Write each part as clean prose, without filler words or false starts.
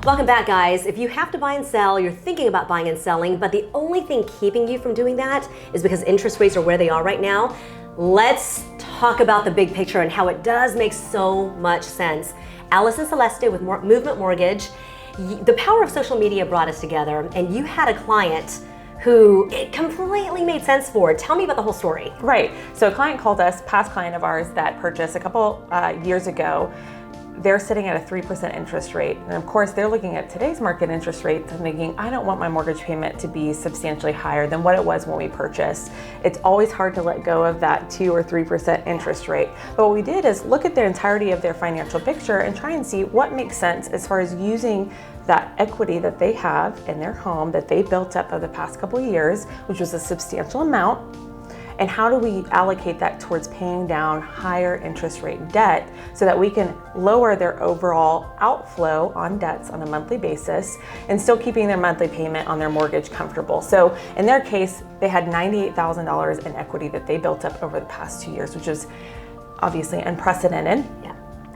Welcome back, guys. If you have to buy and sell, you're thinking about buying and selling, but the only thing keeping you from doing that is because interest rates are where they are right now. Let's talk about the big picture and how it does make so much sense. Allison Celeste with Movement Mortgage. The power of social media brought us together, and you had a client who it completely made sense for. Tell me about the whole story. Right. So a client called us, past client of ours that purchased a couple years ago. They're sitting at a 3% interest rate. And of course, they're looking at today's market interest rate and thinking, I don't want my mortgage payment to be substantially higher than what it was when we purchased. It's always hard to let go of that 2 or 3% interest rate. But what we did is look at the entirety of their financial picture and try and see what makes sense as far as using that equity that they have in their home that they built up over the past couple of years, which was a substantial amount. And how do we allocate that towards paying down higher interest rate debt so that we can lower their overall outflow on debts on a monthly basis and still keeping their monthly payment on their mortgage comfortable. So in their case, they had $98,000 in equity that they built up over the past 2 years, which is obviously unprecedented. Yeah.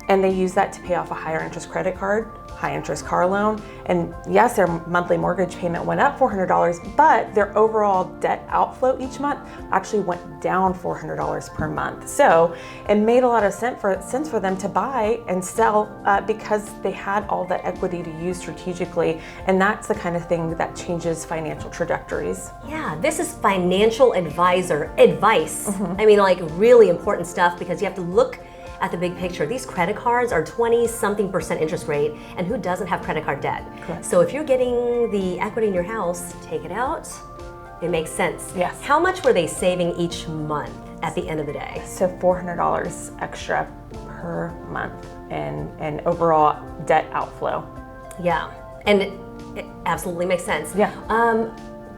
And they used that to pay off a higher interest credit card, high interest car loan. And yes, their monthly mortgage payment went up $400, but their overall debt outflow each month actually went down $400 per month. So it made a lot of sense for them to buy and sell because they had all that equity to use strategically. And that's the kind of thing that changes financial trajectories. Yeah, this is financial advice. I mean, like really important stuff because you have to look at the big picture. These credit cards are 20-something% interest rate, and who doesn't have credit card debt? Correct. So if you're getting the equity in your house, take it out. It makes sense. Yes. How much were they saving each month at the end of the day? So $400 extra per month in overall debt outflow. Yeah, and it absolutely makes sense. Yeah.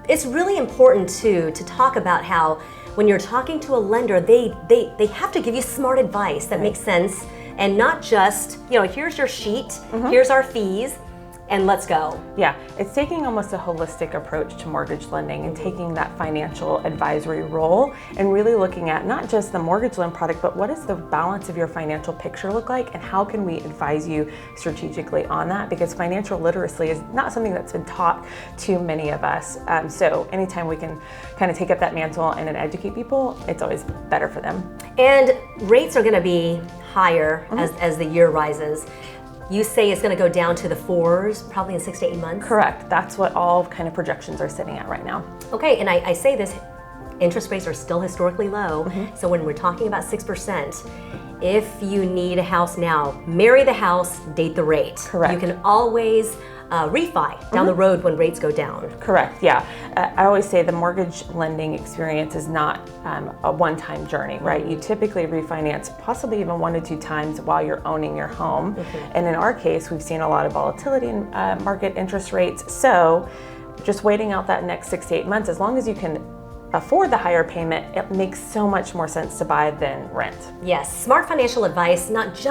It's really important too to talk about how when you're talking to a lender, they have to give you smart advice that makes sense and not just, here's your sheet, here's our fees, and let's go. Yeah, it's taking almost a holistic approach to mortgage lending and taking that financial advisory role and really looking at not just the mortgage loan product, but what does the balance of your financial picture look like and how can we advise you strategically on that? Because financial literacy is not something that's been taught to many of us. So anytime we can kind of take up that mantle and then educate people, it's always better for them. And rates are gonna be higher as the year rises. You say it's going to go down to the 4s, probably in 6 to 8 months? Correct. That's what all kind of projections are sitting at right now. Okay, and I say this, interest rates are still historically low. So when we're talking about 6%, if you need a house now, marry the house, date the rate. Correct. You can always refi down the road when rates go down. Correct, yeah. I always say the mortgage lending experience is not a one-time journey, right? You typically refinance possibly even 1 to 2 times while you're owning your home. And in our case, we've seen a lot of volatility in market interest rates. So just waiting out that next 6 to 8 months, as long as you can afford the higher payment, it makes so much more sense to buy than rent. Yes, smart financial advice, not just